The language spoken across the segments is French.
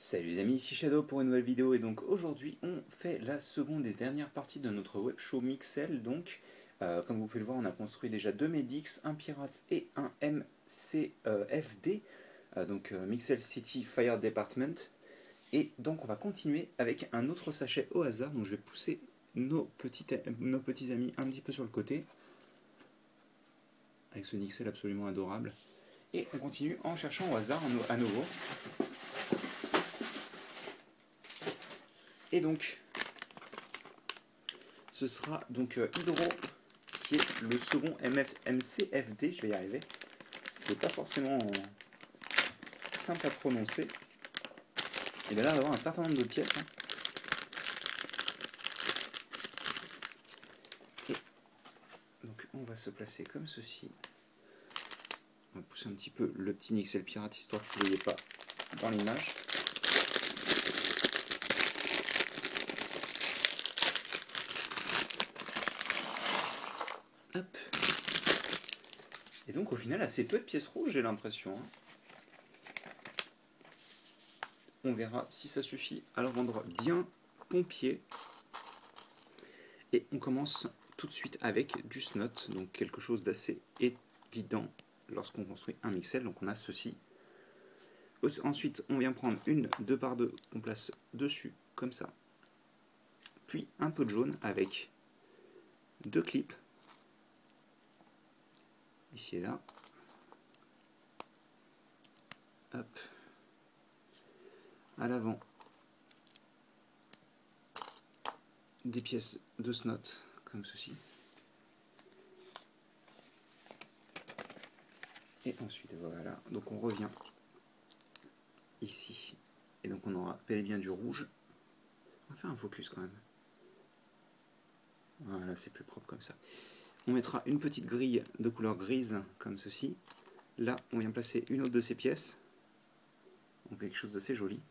Salut les amis, ici Shadow pour une nouvelle vidéo et donc aujourd'hui on fait la seconde et dernière partie de notre web show Mixel. Donc comme vous pouvez le voir, on a construit déjà deux Medix, un Pirate et un MCFD, Mixel City Fire Department. Et donc on va continuer avec un autre sachet au hasard. Donc je vais pousser nos petits amis un petit peu sur le côté avec ce Mixel absolument adorable. Et on continue en cherchant au hasard à nouveau. Et donc, ce sera donc Hydro, qui est le second MCFD, je vais y arriver. C'est pas forcément simple à prononcer. Il a l'air d'avoir un certain nombre de pièces. Et donc, on va se placer comme ceci. On va pousser un petit peu le petit Nixel Pirate, histoire que vous ne voyez pas dans l'image. Hop. Et donc au final assez peu de pièces rouges, j'ai l'impression. On verra si ça suffit à le rendre bien pompier. Et on commence tout de suite avec du snot, donc quelque chose d'assez évident lorsqu'on construit un Mixel. Donc on a ceci. Ensuite on vient prendre une 2x2 qu'on place dessus comme ça. Puis un peu de jaune avec deux clips. Ici et là. Hop. À l'avant, des pièces de snot comme ceci. Et ensuite voilà, donc on revient ici. Et donc on aura bel et bien du rouge. On va faire un focus quand même. Voilà, c'est plus propre comme ça. On mettra une petite grille de couleur grise comme ceci. Là, on vient placer une autre de ces pièces. Donc quelque chose d'assez joli.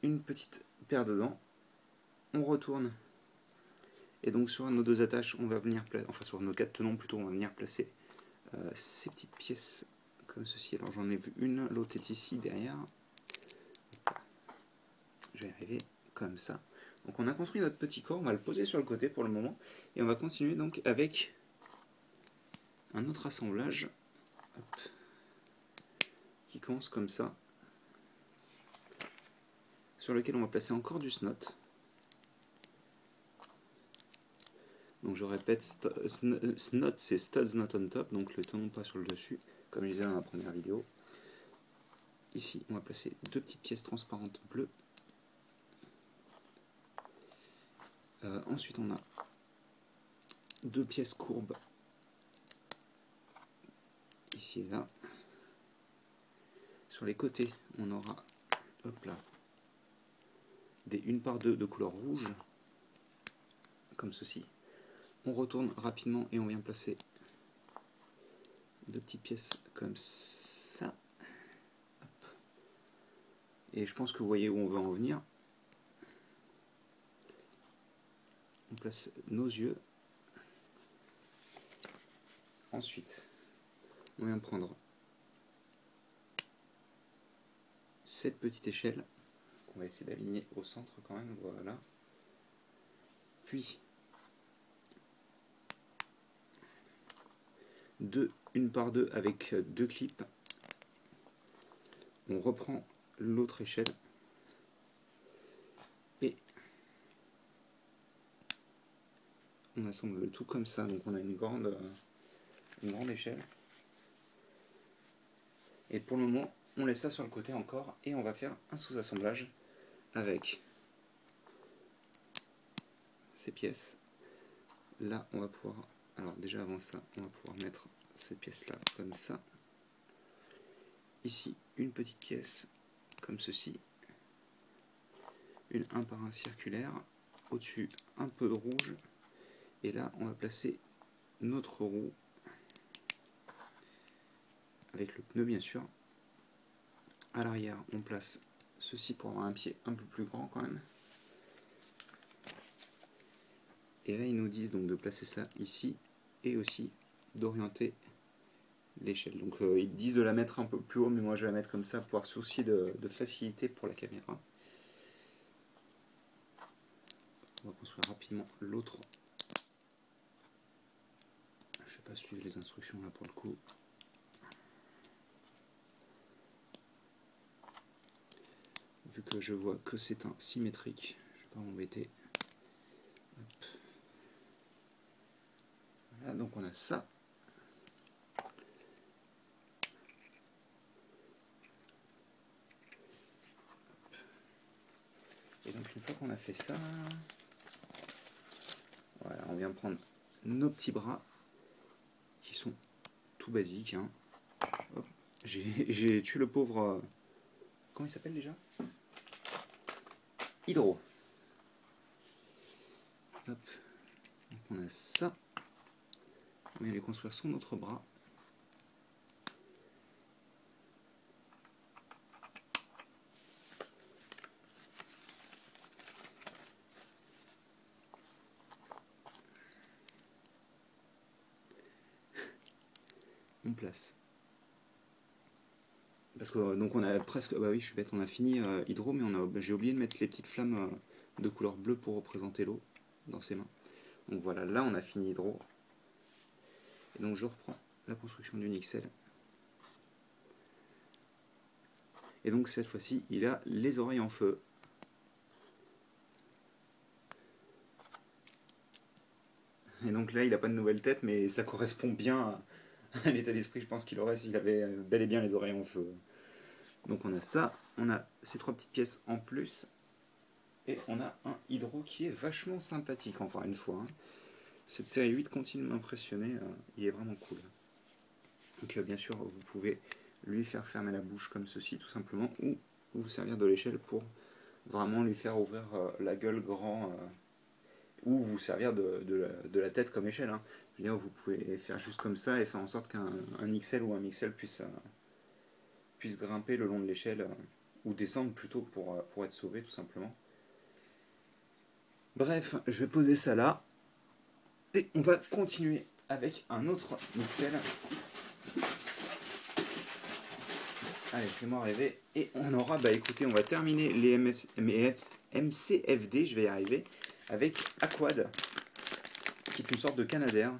Une petite paire dedans. On retourne. Et donc sur nos deux attaches, on va venir placer, enfin sur nos quatre tenons plutôt, on va venir placer ces petites pièces comme ceci. Alors j'en ai vu une, l'autre est ici derrière. Je vais arriver comme ça. Donc on a construit notre petit corps, on va le poser sur le côté pour le moment. Et on va continuer donc avec un autre assemblage. Hop, qui commence comme ça. Sur lequel on va placer encore du snot. Donc je répète, snot c'est studs not on top, donc le tenon pas sur le dessus, comme je disais dans la première vidéo. Ici on va placer deux petites pièces transparentes bleues. Ensuite on a deux pièces courbes ici et là. Sur les côtés on aura, hop là, des 1x2 de couleur rouge, comme ceci. On retourne rapidement et on vient placer deux petites pièces comme ça. Hop. Et je pense que vous voyez où on veut en venir. On place nos yeux. Ensuite, on vient prendre cette petite échelle qu'on va essayer d'aligner au centre quand même. Voilà. Puis, une par deux avec deux clips. On reprend l'autre échelle. Et on assemble le tout comme ça. Donc on a une grande échelle. Et pour le moment, on laisse ça sur le côté encore. Et on va faire un sous-assemblage avec ces pièces. Là, on va pouvoir... Alors déjà avant ça, on va pouvoir mettre ces pièces-là comme ça. Ici, une petite pièce comme ceci. Une 1 par 1 circulaire. Au-dessus, un peu de rouge. Et là, on va placer notre roue. Avec le pneu, bien sûr. À l'arrière, on place ceci pour avoir un pied un peu plus grand quand même. Et là, ils nous disent donc de placer ça ici. Et aussi d'orienter l'échelle. Donc ils disent de la mettre un peu plus haut, mais moi je vais la mettre comme ça pour souci de facilité pour la caméra. On va construire rapidement l'autre. Je ne vais pas suivre les instructions là pour le coup. Vu que je vois que c'est un symétrique, je ne vais pas m'embêter. Voilà, donc on a ça. Et donc une fois qu'on a fait ça, voilà, on vient prendre nos petits bras qui sont tout basiques. Hein. J'ai tué le pauvre... comment il s'appelle déjà? Hydro. Hop. Donc on a ça. On va aller construire son autre bras. On place. Parce que donc on a presque, bah oui je suis bête, on a fini Hydro, mais j'ai oublié de mettre les petites flammes de couleur bleue pour représenter l'eau dans ses mains. Donc voilà, là on a fini Hydro. Et donc je reprends la construction du Nixel. Et donc cette fois-ci, il a les oreilles en feu. Et donc là, il n'a pas de nouvelle tête, mais ça correspond bien à l'état d'esprit, je pense qu'il aurait s'il avait bel et bien les oreilles en feu. Donc on a ça, on a ces 3 petites pièces en plus, et on a un Hydro qui est vachement sympathique, encore une fois. Hein. Cette série 8 continue de m'impressionner, il est vraiment cool. Donc bien sûr, vous pouvez lui faire fermer la bouche comme ceci, tout simplement, ou vous servir de l'échelle pour vraiment lui faire ouvrir la gueule grand, ou vous servir de la tête comme échelle. Hein. Je veux dire, vous pouvez faire juste comme ça et faire en sorte qu'un XL ou un Mixel puisse grimper le long de l'échelle, ou descendre plutôt pour être sauvé tout simplement. Bref, je vais poser ça là, et on va continuer avec un autre Mixel. Allez, fais-moi rêver. Et on aura, bah écoutez, on va terminer les MCFD, je vais y arriver, avec Aquad, qui est une sorte de Canadair.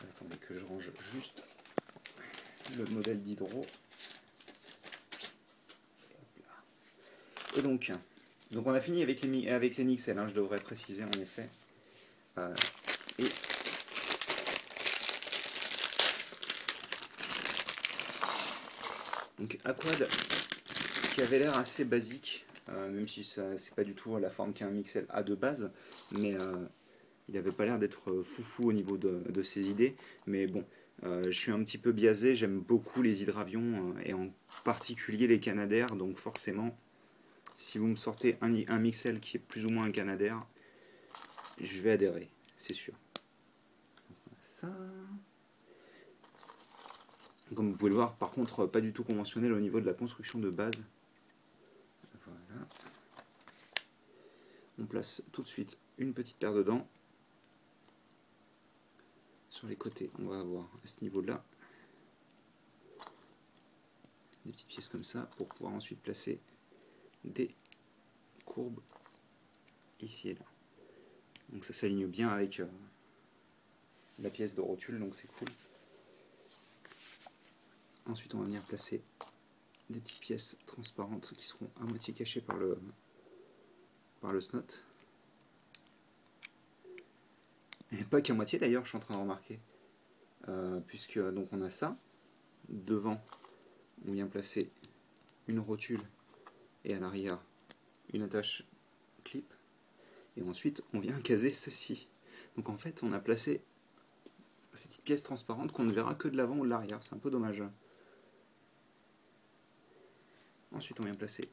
Attendez que je range juste le modèle d'Hydro. Et donc on a fini avec les Nixel, hein, je devrais préciser en effet. Et donc Aquad, qui avait l'air assez basique, même si c'est pas du tout la forme qu'un Mixel a de base, mais il n'avait pas l'air d'être foufou au niveau de ses idées. Mais bon, je suis un petit peu biaisé, j'aime beaucoup les hydravions, et en particulier les Canadair, donc forcément, si vous me sortez un Mixel qui est plus ou moins un Canadair, je vais adhérer, c'est sûr. Ça. Comme vous pouvez le voir, par contre, pas du tout conventionnel au niveau de la construction de base. Voilà. On place tout de suite une petite paire de dents. Sur les côtés, on va avoir à ce niveau-là des petites pièces comme ça pour pouvoir ensuite placer des courbes ici et là. Donc ça s'aligne bien avec la pièce de rotule, donc c'est cool. Ensuite on va venir placer des petites pièces transparentes qui seront à moitié cachées par le snot. Et pas qu'à moitié d'ailleurs, je suis en train de remarquer. Puisque donc on a ça. Devant, on vient placer une rotule et à l'arrière une attache clip. Et ensuite on vient caser ceci. Donc en fait on a placé ces petites pièces transparentes qu'on ne verra que de l'avant ou de l'arrière. C'est un peu dommage. Ensuite on vient placer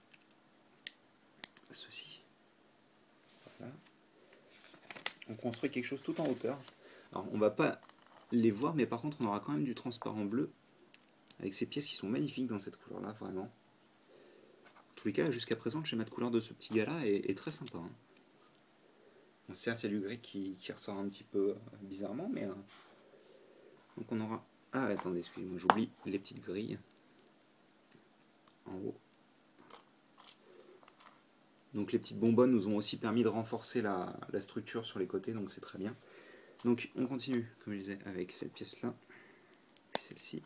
ceci. Voilà. On construit quelque chose tout en hauteur. Alors on va pas les voir, mais par contre on aura quand même du transparent bleu avec ces pièces qui sont magnifiques dans cette couleur là, vraiment tous les cas, jusqu'à présent, le schéma de couleur de ce petit gars-là est très sympa. Hein. Bon, certes, il y a du gris qui ressort un petit peu bizarrement, mais... donc on aura... Ah, attendez, excusez-moi, j'oublie les petites grilles. En haut. Donc les petites bonbonnes nous ont aussi permis de renforcer la structure sur les côtés, donc c'est très bien. Donc on continue, comme je disais, avec cette pièce-là, puis celle-ci.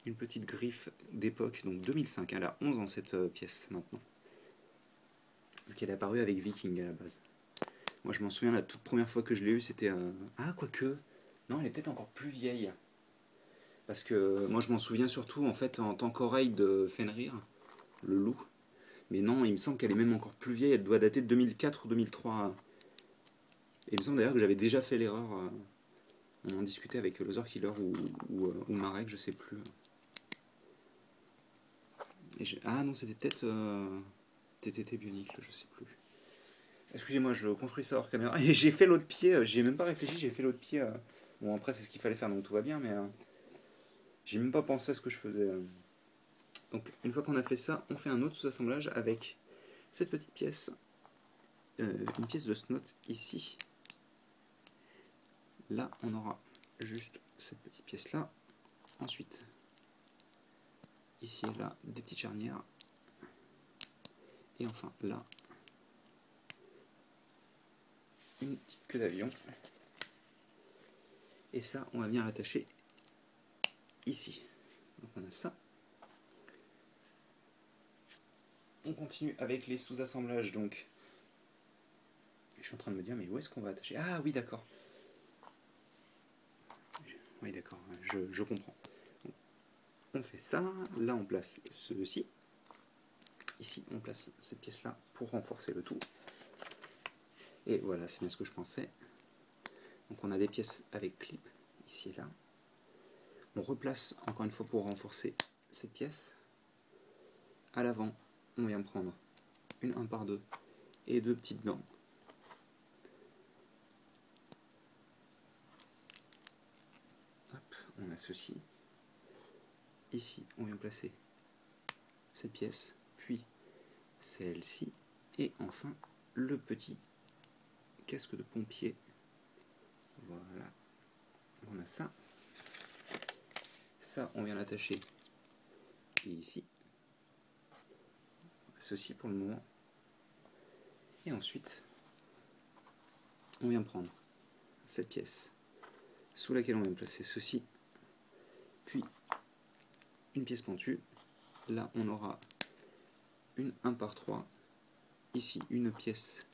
Une petite griffe d'époque, donc 2005, elle a 11 ans cette pièce maintenant. Donc elle est apparue avec Viking à la base. Moi je m'en souviens, la toute première fois que je l'ai eue, c'était... Ah, quoique... Non, elle est peut-être encore plus vieille. Parce que moi je m'en souviens surtout en fait en tant qu'oreille de Fenrir, le loup. Mais non, il me semble qu'elle est même encore plus vieille, elle doit dater de 2004 ou 2003. Et il me semble d'ailleurs que j'avais déjà fait l'erreur, on en discutait avec Loser Killer ou Marek, je sais plus. Ah non, c'était peut-être TTT Bionicle, je sais plus. Excusez-moi, je construis ça hors caméra. Et j'ai fait l'autre pied, j'ai même pas réfléchi, j'ai fait l'autre pied. Bon, après, c'est ce qu'il fallait faire, donc tout va bien, mais j'ai même pas pensé à ce que je faisais. Donc, une fois qu'on a fait ça, on fait un autre sous-assemblage avec cette petite pièce, une pièce de snot ici. Là, on aura juste cette petite pièce-là. Ensuite, ici et là, des petites charnières. Et enfin, là, une petite queue d'avion. Et ça, on va venir l'attacher ici. Donc on a ça. On continue avec les sous-assemblages. Donc, je suis en train de me dire, mais où est-ce qu'on va attacher? Ah oui, d'accord. Oui, d'accord, je comprends. Donc, on fait ça. Là, on place ceci. Ici, on place cette pièce-là pour renforcer le tout. Et voilà, c'est bien ce que je pensais. Donc on a des pièces avec clip, ici et là. On replace encore une fois pour renforcer cette pièce. À l'avant, on vient prendre une 1 par 2 et deux petites gants. Hop, on a ceci. Ici, on vient placer cette pièce, puis celle-ci, et enfin le petit casque de pompier. Voilà, on a ça. Ça, on vient l'attacher ici. Ceci pour le moment. Et ensuite, on vient prendre cette pièce sous laquelle on vient placer ceci, puis une pièce pentue. Là, on aura une 1 par 3. Ici, une pièce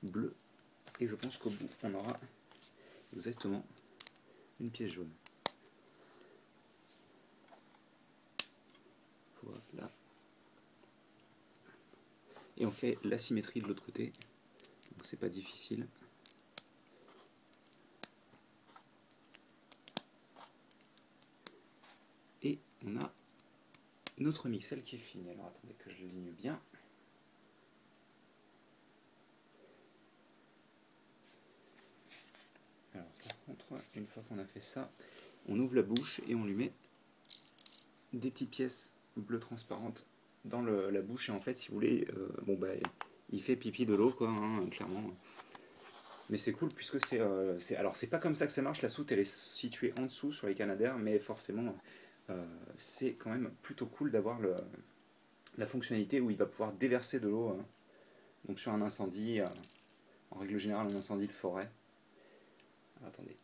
bleue. Et je pense qu'au bout, on aura exactement une pièce jaune. Voilà. Et on fait la symétrie de l'autre côté. Donc c'est pas difficile. Et on a notre mixel qui est fini. Alors attendez que je l'aligne bien. Alors par contre, une fois qu'on a fait ça, on ouvre la bouche et on lui met des petites pièces bleues transparentes dans la bouche. Et en fait, si vous voulez, bon bah, il fait pipi de l'eau, quoi, hein, clairement. Mais c'est cool puisque c'est... alors c'est pas comme ça que ça marche, la soute elle est située en dessous sur les canadaires, mais forcément c'est quand même plutôt cool d'avoir la fonctionnalité où il va pouvoir déverser de l'eau donc sur un incendie, en règle générale un incendie de forêt. Alors, attendez.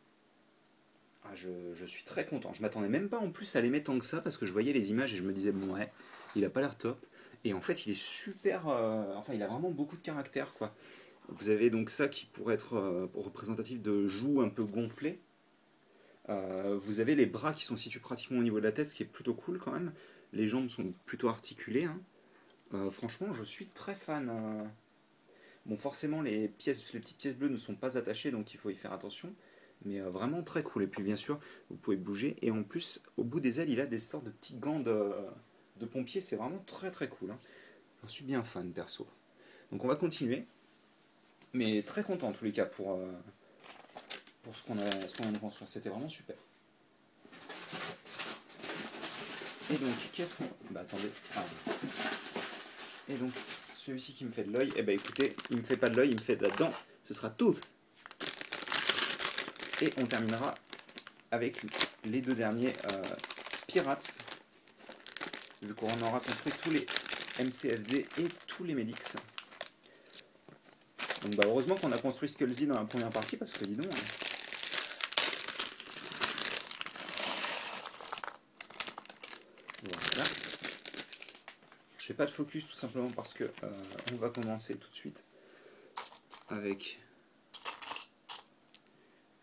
Ah, je suis très content, je m'attendais même pas en plus à l'aimer tant que ça parce que je voyais les images et je me disais bon ouais, il a pas l'air top. Et en fait il est super... enfin il a vraiment beaucoup de caractère quoi. Vous avez donc ça qui pourrait être représentatif de joues un peu gonflées. Vous avez les bras qui sont situés pratiquement au niveau de la tête, ce qui est plutôt cool quand même. Les jambes sont plutôt articulées. Hein. Franchement, je suis très fan. Bon, forcément, les petites pièces bleues ne sont pas attachées, donc il faut y faire attention. Mais vraiment très cool. Et puis bien sûr, vous pouvez bouger. Et en plus, au bout des ailes, il a des sortes de petits gants de pompier. C'est vraiment très très cool. Hein. J'en suis bien fan, perso. Donc on va continuer. Mais très content en tous les cas pour ce qu'on vient de construire. C'était vraiment super. Et donc, qu'est-ce qu'on... Bah attendez. Ah. Et donc, celui-ci qui me fait de l'œil, eh ben écoutez, il me fait pas de l'œil, il me fait de la dent. Ce sera Tooth. Et on terminera avec les deux derniers Pirates. Vu qu'on aura construit tous les MCFD et tous les Medix. Donc bah heureusement qu'on a construit Skullzy dans la première partie, parce que dis donc... Voilà. Je fais pas de focus tout simplement parce que on va commencer tout de suite avec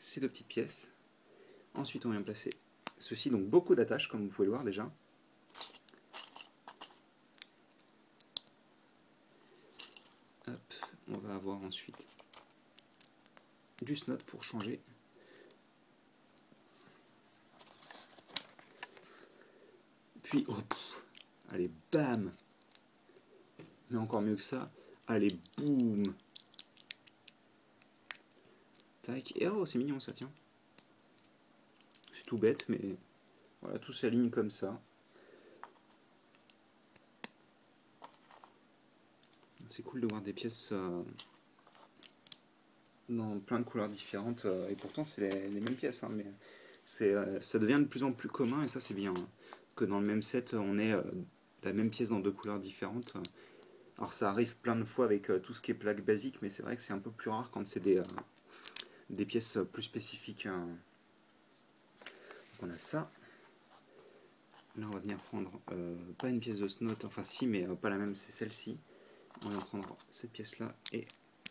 ces deux petites pièces. Ensuite on vient placer ceci, donc beaucoup d'attaches comme vous pouvez le voir déjà. Hop, on va avoir ensuite du snot pour changer. Puis, oh, allez, bam! Mais encore mieux que ça, allez, boum! Tac, et oh, c'est mignon ça, tiens. C'est tout bête, mais voilà, tout s'aligne comme ça. C'est cool de voir des pièces dans plein de couleurs différentes, et pourtant c'est les mêmes pièces, hein, mais ça devient de plus en plus commun, et ça c'est bien, hein, que dans le même set on ait la même pièce dans deux couleurs différentes. Alors ça arrive plein de fois avec tout ce qui est plaque basique, mais c'est vrai que c'est un peu plus rare quand c'est des pièces plus spécifiques. Donc on a ça. Là on va venir prendre pas une pièce de snot, enfin si, mais pas la même, c'est celle-ci. On va prendre cette pièce là, et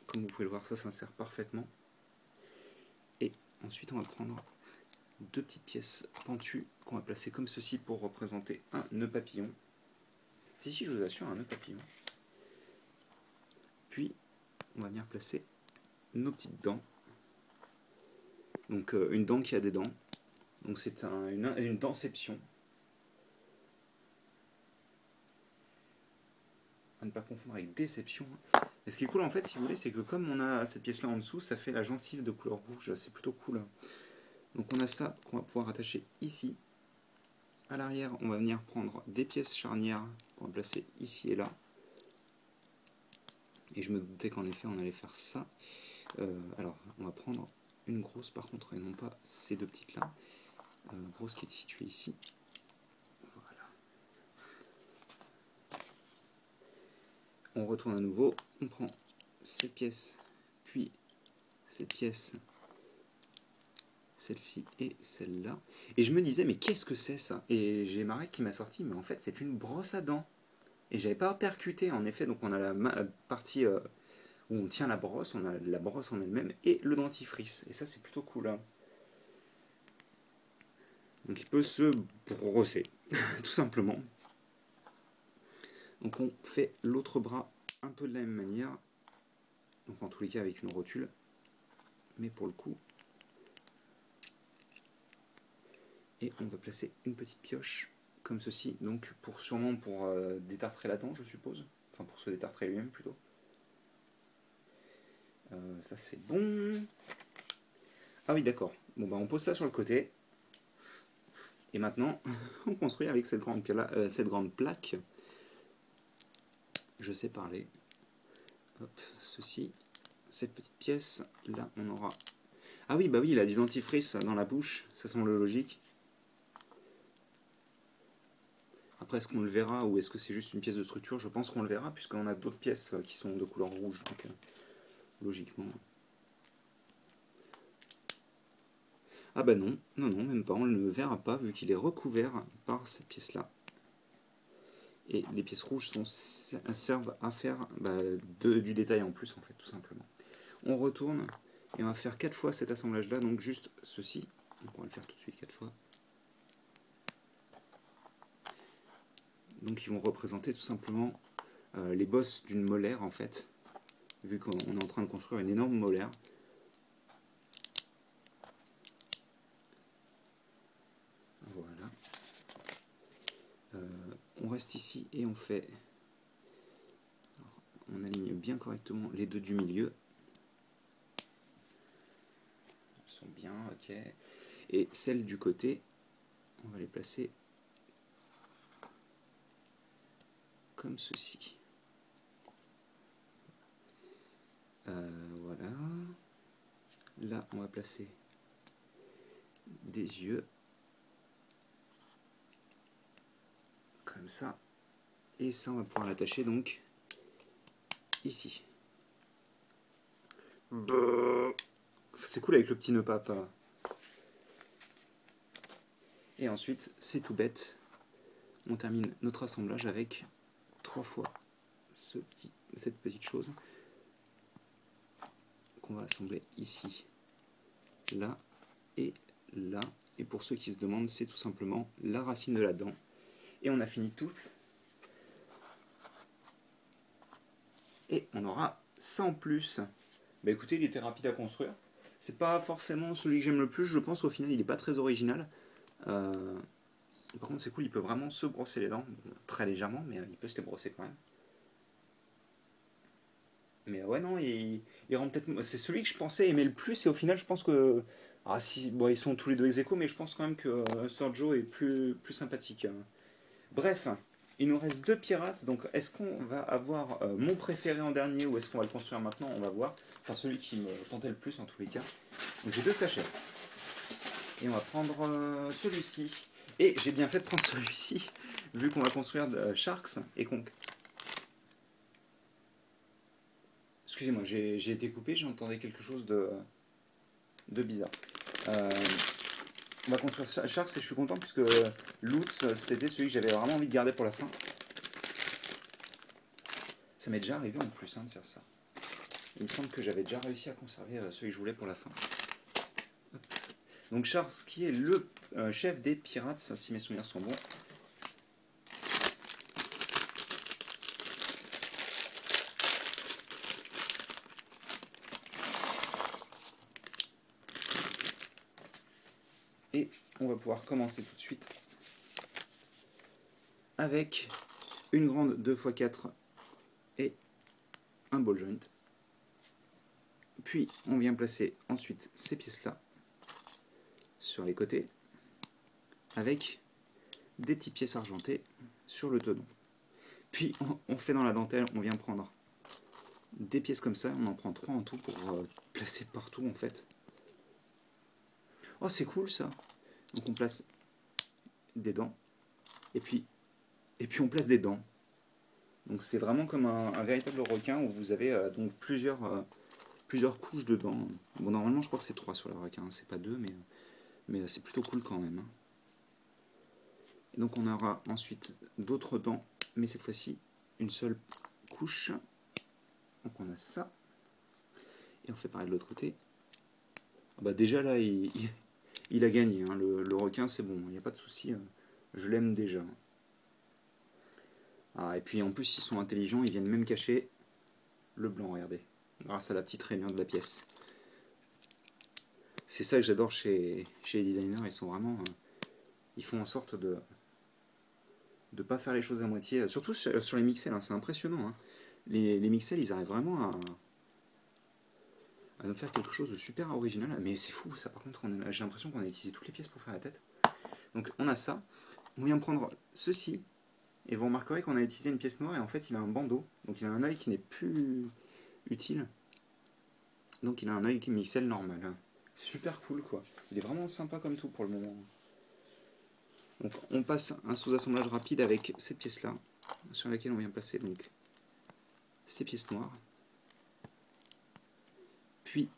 comme vous pouvez le voir, ça s'insère parfaitement. Et ensuite on va prendre deux petites pièces pentues qu'on va placer comme ceci pour représenter un nœud papillon. Si, je vous assure, un nœud papillon. Puis on va venir placer nos petites dents. Donc une dent qui a des dents. Donc c'est une dentception. À ne pas confondre avec déception. Et ce qui est cool en fait, si vous voulez, c'est que comme on a cette pièce là en dessous, ça fait la gencive de couleur rouge. C'est plutôt cool. Donc on a ça qu'on va pouvoir attacher ici. À l'arrière, on va venir prendre des pièces charnières qu'on va placer ici et là. Et je me doutais qu'en effet on allait faire ça. Alors on va prendre une grosse par contre et non pas ces deux petites là. Grosse qui est située ici. Voilà. On retourne à nouveau, on prend cette pièce, puis cette pièce, celle-ci et celle-là. Et je me disais, mais qu'est-ce que c'est ça? Et j'ai Marek qui m'a sorti, mais en fait c'est une brosse à dents. Et j'avais pas percuté en effet, donc on a la partie où on tient la brosse, on a la brosse en elle-même et le dentifrice. Et ça c'est plutôt cool. Hein. Donc il peut se brosser, tout simplement. Donc on fait l'autre bras un peu de la même manière. Donc en tous les cas avec une rotule. Mais pour le coup. Et on va placer une petite pioche comme ceci. Donc sûrement pour détartrer la dent, je suppose. Enfin pour se détartrer lui-même plutôt. Ça c'est bon. Ah oui d'accord. Bon bah on pose ça sur le côté. Et maintenant on construit avec cette grande plaque. Je sais parler. Hop, ceci. Cette petite pièce. Là on aura... Ah oui bah oui, il a du dentifrice dans la bouche. Ça semble logique. Après, est-ce qu'on le verra ou est-ce que c'est juste une pièce de structure? Je pense qu'on le verra puisqu'on a d'autres pièces qui sont de couleur rouge. Donc, logiquement. Ah bah non, non, non, même pas. On ne le verra pas vu qu'il est recouvert par cette pièce-là. Et les pièces rouges servent à faire du détail en plus, en fait, tout simplement. On retourne et on va faire 4 fois cet assemblage-là, donc juste ceci. Donc on va le faire tout de suite 4 fois. Donc ils vont représenter tout simplement les bosses d'une molaire en fait, vu qu'on est en train de construire une énorme molaire. Voilà. On reste ici et on fait... Alors, on aligne bien correctement les deux du milieu. Ils sont bien, ok. Et celles du côté, on va les placer comme ceci. Voilà. Là, on va placer des yeux. Comme ça. Et ça, on va pouvoir l'attacher donc ici. C'est cool avec le petit nœud papa. Et ensuite, c'est tout bête. On termine notre assemblage avec 3 fois cette petite chose qu'on va assembler ici, là et là. Et pour ceux qui se demandent, c'est tout simplement la racine de la dent. Et on a fini tout. Et on aura ça en plus. Bah écoutez, il était rapide à construire. C'est pas forcément celui que j'aime le plus, je pense au final il n'est pas très original. Par contre c'est cool, il peut vraiment se brosser les dents, bon, très légèrement, mais il peut se les brosser quand même. Mais ouais non, il rend peut-être... C'est celui que je pensais aimer le plus et au final je pense que... Ah si, bon, ils sont tous les deux ex aequo, mais je pense quand même que Sergio est plus sympathique. Bref, il nous reste 2 pirates, donc est-ce qu'on va avoir mon préféré en dernier ou est-ce qu'on va le construire maintenant? On va voir. Enfin celui qui me tentait le plus en tous les cas. Donc j'ai 2 sachets. Et on va prendre celui-ci. Et j'ai bien fait de prendre celui-ci, vu qu'on va construire Sharks et Conk. Excusez-moi, j'ai été coupé, j'entendais quelque chose de bizarre. On va construire Sharks et je suis content puisque Lutz, c'était celui que j'avais vraiment envie de garder pour la fin. Ça m'est déjà arrivé en plus de faire ça. Il me semble que j'avais déjà réussi à conserver celui que je voulais pour la fin. Hop. Donc Sharks qui est le chef des pirates, si mes souvenirs sont bons. Et on va pouvoir commencer tout de suite avec une grande 2x4 et un ball joint. Puis on vient placer ensuite ces pièces-là sur les côtés avec des petites pièces argentées sur le tenon. Puis on fait dans la dentelle, on vient prendre des pièces comme ça, on en prend 3 en tout pour placer partout en fait. Oh c'est cool ça. Donc on place des dents et puis on place des dents. Donc c'est vraiment comme un véritable requin où vous avez donc plusieurs couches de dents. Bon normalement je crois que c'est 3 sur le requin, c'est pas 2 mais c'est plutôt cool quand même. Et donc on aura ensuite d'autres dents, mais cette fois-ci une seule couche. Donc on a ça. Et on fait pareil de l'autre côté. Ah bah déjà là il a gagné, hein. Le requin c'est bon, il n'y a pas de souci, je l'aime déjà. Ah, et puis en plus ils sont intelligents, ils viennent même cacher le blanc, regardez, grâce à la petite rainure de la pièce. C'est ça que j'adore chez les designers, ils sont vraiment... ils font en sorte de pas faire les choses à moitié, surtout sur les mixels, hein, c'est impressionnant. Hein. Les mixels ils arrivent vraiment à nous faire quelque chose de super original, mais c'est fou ça par contre, j'ai l'impression qu'on a utilisé toutes les pièces pour faire la tête. Donc on a ça, on vient prendre ceci, et vous remarquerez qu'on a utilisé une pièce noire et en fait il a un bandeau, donc il a un œil qui n'est plus utile, donc il a un œil mixel normal. Super cool quoi, il est vraiment sympa comme tout pour le moment. Donc on passe un sous-assemblage rapide avec cette pièce là, sur laquelle on vient placer donc ces pièces noires, puis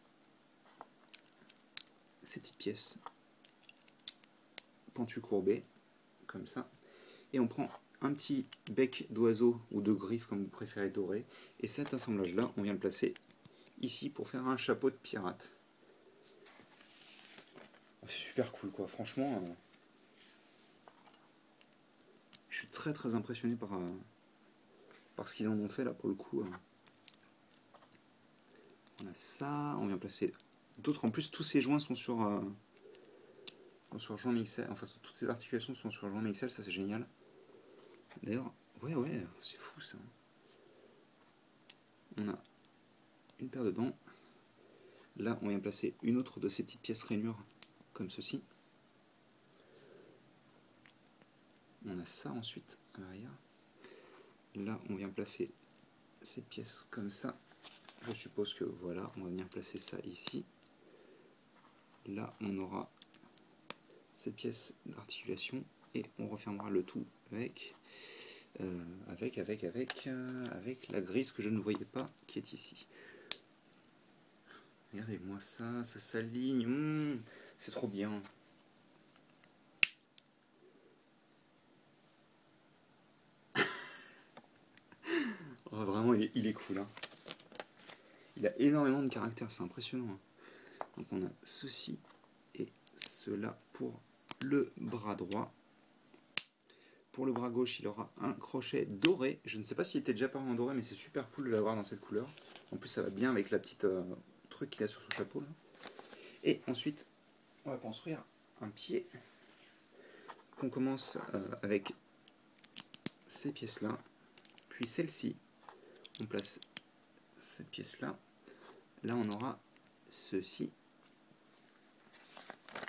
ces petites pièces pentues courbées, comme ça, et on prend un petit bec d'oiseau ou de griffe comme vous préférez doré, et cet assemblage là on vient le placer ici pour faire un chapeau de pirate. C'est super cool quoi, franchement je suis très impressionné par ce qu'ils en ont fait là pour le coup. On a ça, on vient placer d'autres, en plus tous ces joints sont sur joint mixel, enfin toutes ces articulations sont sur joint mixel, ça c'est génial. D'ailleurs, ouais, c'est fou ça. On a une paire de dents. Là, on vient placer une autre de ces petites pièces rainures, comme ceci. On a ça ensuite à l'arrière. Là, on vient placer ces pièces comme ça. je suppose que voilà, on va venir placer ça ici. Là, on aura cette pièce d'articulation et on refermera le tout avec, avec la grise que je ne voyais pas qui est ici. Regardez-moi ça, ça s'aligne, c'est trop bien. Oh, vraiment, il est cool. Hein. Il a énormément de caractère, c'est impressionnant. Hein. Donc on a ceci et cela pour le bras droit. Pour le bras gauche, il aura un crochet doré. Je ne sais pas s'il était déjà paru en doré, mais c'est super cool de l'avoir dans cette couleur. En plus, ça va bien avec la petite truc qu'il a sur son chapeau. Là. Et ensuite, on va construire un pied. On commence avec ces pièces-là, puis celle-ci. On place cette pièce-là. Là, on aura ceci.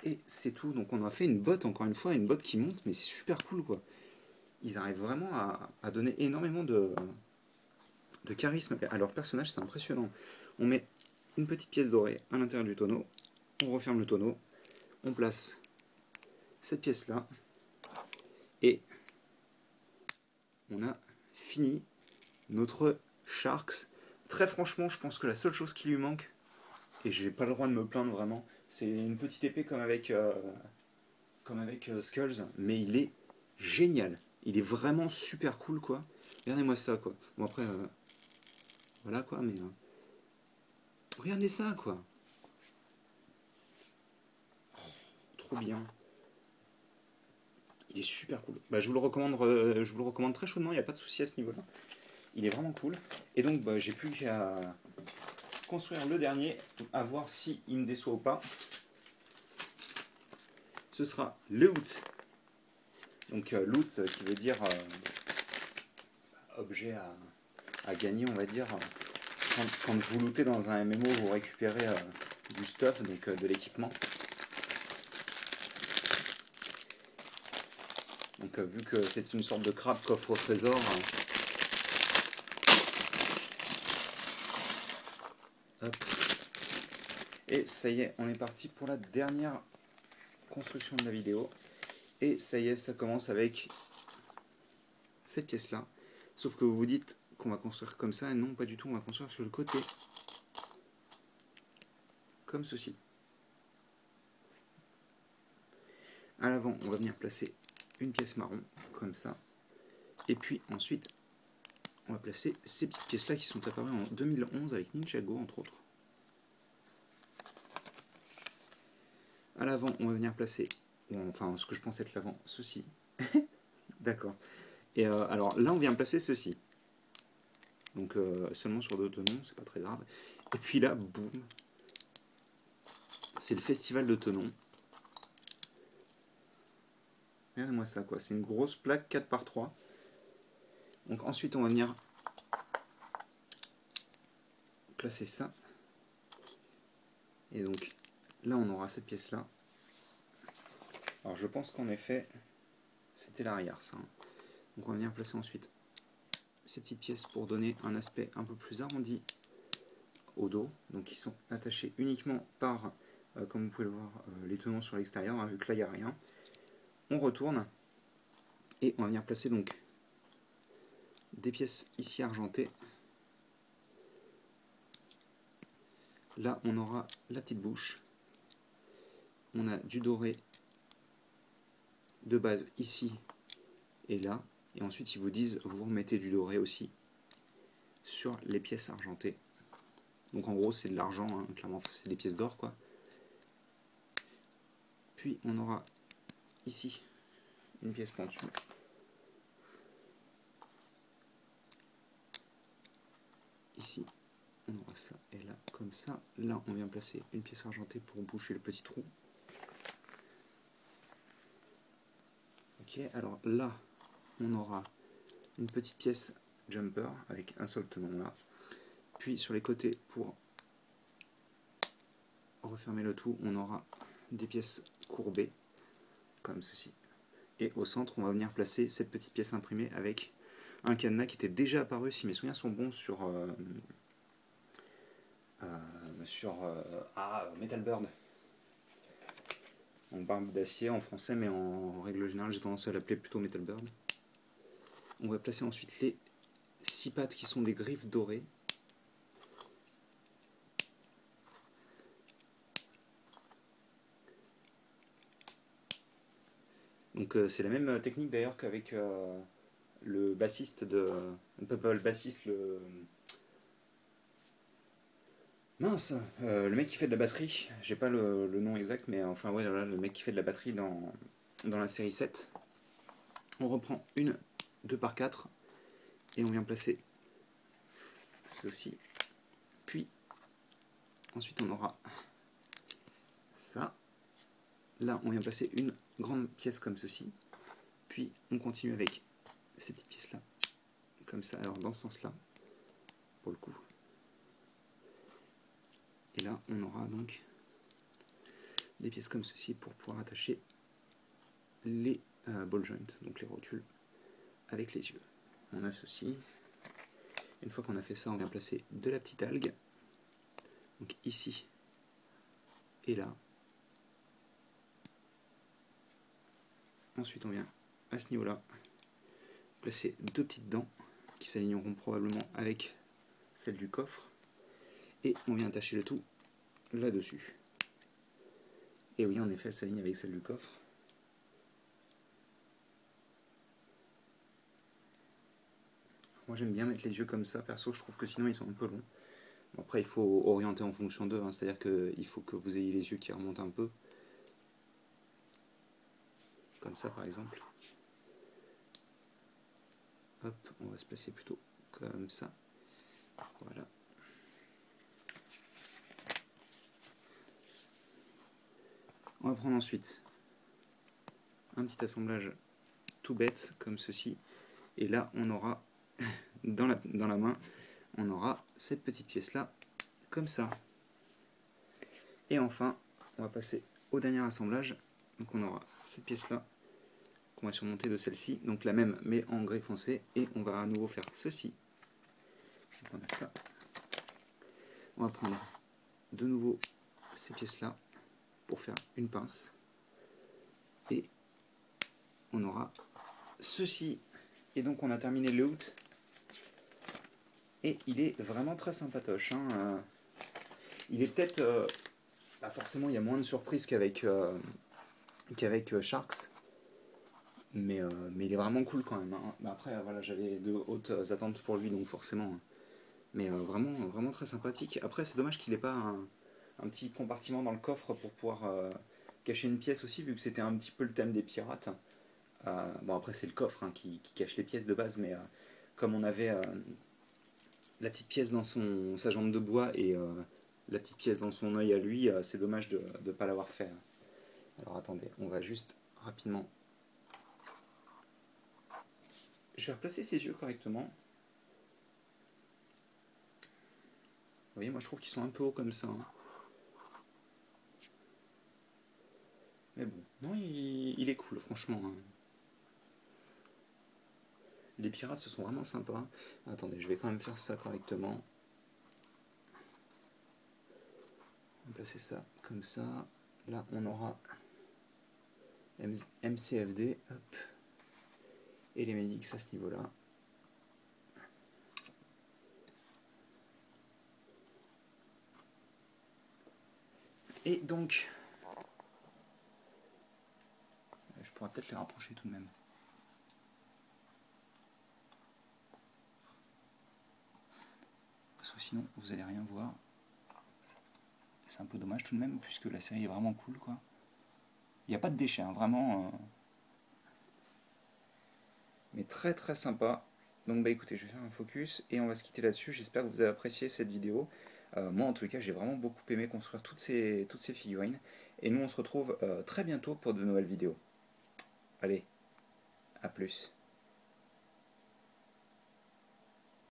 Et c'est tout. Donc, on a fait une botte, encore une fois, une botte qui monte, mais c'est super cool, quoi. Ils arrivent vraiment à donner énormément de charisme à leur personnage, c'est impressionnant. On met une petite pièce dorée à l'intérieur du tonneau, on referme le tonneau, on place cette pièce-là, et on a fini notre Sharks. Très franchement, je pense que la seule chose qui lui manque, et j'ai pas le droit de me plaindre vraiment, c'est une petite épée comme avec Skulls, mais il est génial. Il est vraiment super cool, quoi. Regardez-moi ça, quoi. Bon, après, voilà, quoi, mais... regardez ça, quoi. Oh, trop bien. Il est super cool. Bah, je vous le recommande très chaudement, il n'y a pas de souci à ce niveau-là. Il est vraiment cool. Et donc, bah, j'ai plus qu'à construire le dernier, à voir s'il me déçoit ou pas. Ce sera le loot. Donc, loot qui veut dire objet à gagner, on va dire. Quand vous lootez dans un MMO, vous récupérez du stuff, donc de l'équipement. Donc vu que c'est une sorte de crabe coffre au trésor, hop. Et ça y est, on est parti pour la dernière construction de la vidéo. Et ça y est, ça commence avec cette pièce-là. Sauf que vous vous dites qu'on va construire comme ça, et non, pas du tout, on va construire sur le côté. Comme ceci. À l'avant, on va venir placer une pièce marron, comme ça. Et puis ensuite, on va placer ces petites pièces-là qui sont apparues en 2011 avec Ninjago, entre autres. À l'avant, on va venir placer, enfin ce que je pense être l'avant, ceci. D'accord. Et alors là, on vient placer ceci. Donc seulement sur 2 tenons, c'est pas très grave. Et puis là, boum. C'est le festival de tenons. Regardez-moi ça, quoi. C'est une grosse plaque 4×3. Donc ensuite, on va venir placer ça. Et donc là, on aura cette pièce-là. Alors je pense qu'en effet, c'était l'arrière, ça. Hein. Donc on va venir placer ensuite ces petites pièces pour donner un aspect un peu plus arrondi au dos. Donc ils sont attachés uniquement par, comme vous pouvez le voir, les tenons sur l'extérieur, hein, vu que là, il n'y a rien. On retourne et on va venir placer donc des pièces ici argentées. Là, on aura la petite bouche. On a du doré de base ici et là. Et ensuite, ils vous disent, vous remettez du doré aussi sur les pièces argentées. Donc en gros, c'est de l'argent, hein, clairement, c'est des pièces d'or, quoi. Puis on aura ici une pièce pentue. Ici, on aura ça et là, comme ça. Là, on vient placer une pièce argentée pour boucher le petit trou. Ok, alors là, on aura une petite pièce jumper avec un seul tenon là. Puis sur les côtés, pour refermer le tout, on aura des pièces courbées, comme ceci. Et au centre, on va venir placer cette petite pièce imprimée avec un cadenas qui était déjà apparu, si mes souvenirs sont bons, sur sur Metal Bird. En barbe d'acier en français, mais en règle générale j'ai tendance à l'appeler plutôt Metal Bird. On va placer ensuite les 6 pattes qui sont des griffes dorées. Donc c'est la même technique d'ailleurs qu'avec le bassiste de... Pas le bassiste, le... Mince, le mec qui fait de la batterie, j'ai pas le nom exact, mais enfin ouais, voilà, le mec qui fait de la batterie dans la série 7. On reprend une 2x4 et on vient placer ceci. Puis ensuite on aura ça. Là on vient placer une grande pièce comme ceci. Puis on continue avec ces petites pièces là, comme ça, alors dans ce sens là, pour le coup. Et là, on aura donc des pièces comme ceci pour pouvoir attacher les ball joints, donc les rotules, avec les yeux. On associe. Une fois qu'on a fait ça, on vient placer de la petite algue, donc ici et là. Ensuite, on vient à ce niveau-là placer 2 petites dents qui s'aligneront probablement avec celle du coffre. Et on vient attacher le tout là-dessus. Et oui, en effet, elle s'aligne avec celle du coffre. Moi j'aime bien mettre les yeux comme ça, perso, je trouve que sinon ils sont un peu longs. Bon, après il faut orienter en fonction d'eux, hein, c'est-à-dire qu'il faut que vous ayez les yeux qui remontent un peu. Comme ça par exemple. Hop, on va se placer plutôt comme ça. Voilà. On va prendre ensuite un petit assemblage tout bête comme ceci. Et là on aura dans la main, on aura cette petite pièce là comme ça. Et enfin on va passer au dernier assemblage. Donc on aura cette pièce là qu'on va surmonter de celle-ci, donc la même mais en gris foncé, et on va à nouveau faire ceci. Donc on a ça. On va prendre de nouveau ces pièces là pour faire une pince, et on aura ceci. Et donc on a terminé le hood, et il est vraiment très sympatoche, hein. Il est peut-être forcément il y a moins de surprises qu'avec Sharks, mais il est vraiment cool quand même, hein. Après voilà, j'avais de hautes attentes pour lui, donc forcément, mais vraiment très sympathique. Après c'est dommage qu'il n'ait pas un petit compartiment dans le coffre pour pouvoir cacher une pièce aussi, vu que c'était un petit peu le thème des pirates. Bon après c'est le coffre, hein, qui cache les pièces de base, mais comme on avait la petite pièce dans sa jambe de bois et la petite pièce dans son œil à lui, c'est dommage de ne pas l'avoir fait. Alors attendez, on va juste rapidement... Je vais replacer ses yeux correctement. Vous voyez, moi je trouve qu'ils sont un peu hauts comme ça, hein. Mais bon, non, il est cool, franchement, hein. Les pirates, ce sont vraiment sympas. Attendez, je vais quand même faire ça correctement. On va placer ça comme ça. Là, on aura MCFD. Hop. Et les Medix à ce niveau-là. Et donc, je pourrais peut-être les rapprocher tout de même. Parce que sinon, vous n'allez rien voir. C'est un peu dommage tout de même, puisque la série est vraiment cool, quoi. Il n'y a pas de déchets, hein, vraiment. Mais très très sympa. Donc bah écoutez, je vais faire un focus et on va se quitter là-dessus. J'espère que vous avez apprécié cette vidéo. Moi en tout cas, j'ai vraiment beaucoup aimé construire toutes ces figurines. Et nous on se retrouve très bientôt pour de nouvelles vidéos. Allez, à plus.